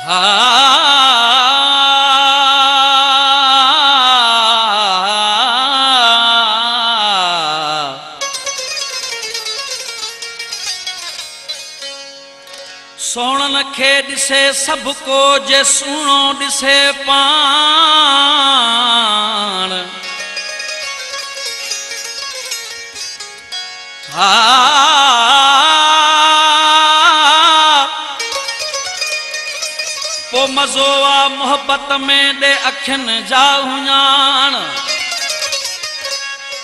सोणन खे ॾिसे सबको जे सुणो ॾिसे पाण। पो मज़ो आ मोहब्बत में ॾे अखियुनि जा हुञाण।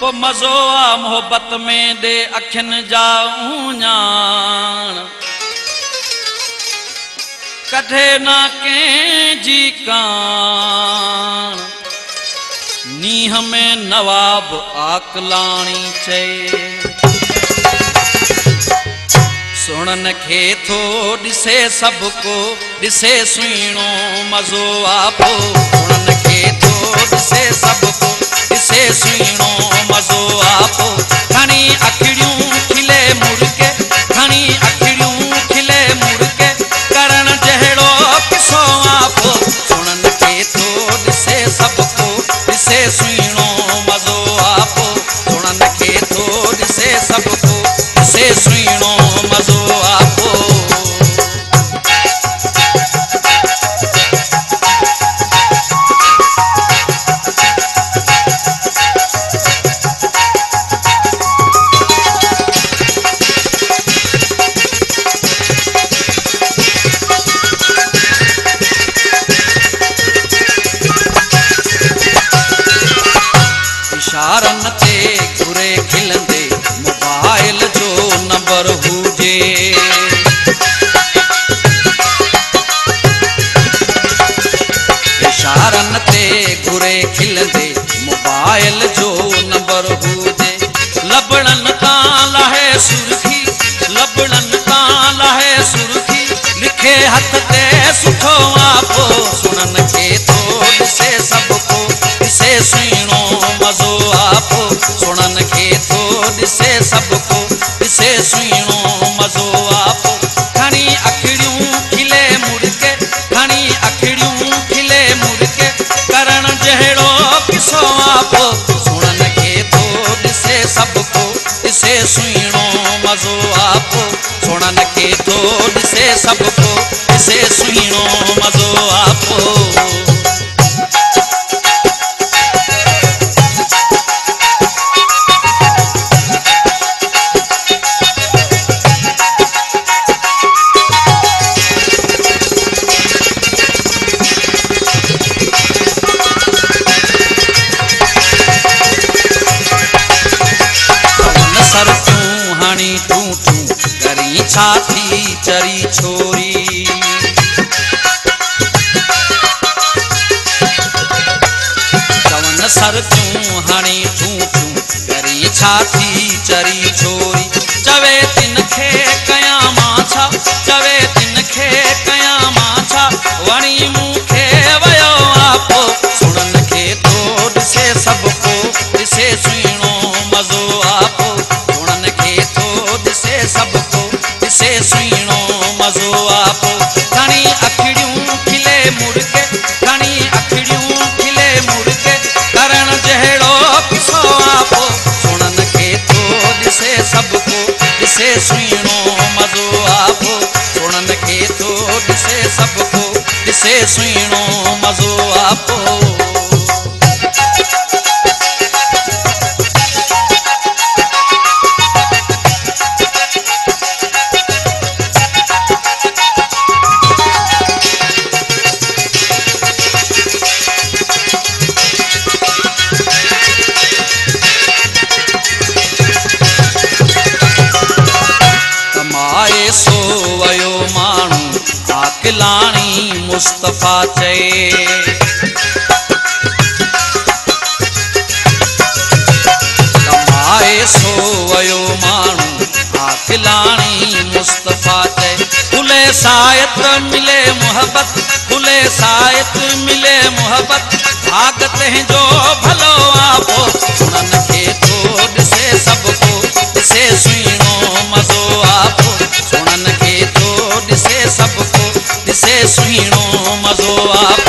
पो मज़ो आ मोहब्बत में ॾे अखियुनि जा हुञाण। कढे ना कंहिंजी कान नीह में नवाब आकलाणी चए। सुणन खे थो ॾिसे सबको ॾिसे सुहिणो मज़ो आपो। सुणन खे थो ॾिसे सबको ॾिसे सुहिणो मज़ो आपो। खणी अखिड़ियूं खिले मुड़के खणी अखिड़ियूं खिले मुड़के करण जहिड़ो किसो आपो। सुणन खे थो ॾिसे सबको ॾिसे सुहिणो मज़ो आपो। सुणन खे थो ॾिसे सबको ॾिसे सुहिणो मज़ो आपो। इशारन ते घुरे खिलंदे मोबाइल जो नंबर हुजे। इशारन ते घुरे खिलंदे मोबाइल जो नंबर हुजे। लबड़न तां लाहे सुर्खी लबड़न तां लाहे सुर्खी लिखे हथ ते सुठो आपो। सुणन खे थो ॾिसे सबको ॾिसे सुहिणो मज़ो आपो। सुणन खे थो ॾिसे सबको ॾिसे सुहिणो मज़ो आपो। खणी अखिड़ियूं खिले मुड़के खणी अखिड़ियूं खिले मुड़के करण जहिड़ो किसो आपो। सुणन खे थो ॾिसे सबको ॾिसे सुहिणो मज़ो आपो। सुणन खे थो ॾिसे सबको ॾिसे सुहिणो मज़ो आपो। सर तूं हाणी तूं तूं करी छा थी चरी छोरी। चवन सर तूं हाणी तूं तूं करी छा थी चरी छोरी। चवे तिन खे कयां मां छा चवे तिन खे कयां मां छा वणी मूंखे वयो आपो। सुणन खे थो ॾिसे सबको ॾिसे सुहिणो मज़ो आपो। सुणन खे थो ॾिसे सबको ॾिसे सुहिणो मज़ो आपो। खणी अखिड़ियूं खिले मुड़के खणी अखिड़ियूं खिले मुड़के करण जहिड़ो किसो आपो। सुणन खे थो ॾिसे सबको ॾिसे सुहिणो मज़ो आपो। सुणन खे थो ॾिसे सबको ॾिसे सुहिणो मज़ो आपो। कमाए सो वयो माण्हू आकिलाणी मुस्तफ़ा चए। कमाए सो वयो माण्हू आकिलाणी मुस्तफ़ा चए। खुले सायत मिले मोहब्बत खुले सायत मिले मोहब्बत भाग तंहिंजो भलो आपो। सुणन खे थो ॾिसे सबको ॾिसे सुहिणो मज़ो आपो। सुणन खे थो ॾिसे सबको ॾिसे सुहिणो सीणो मज़ो आ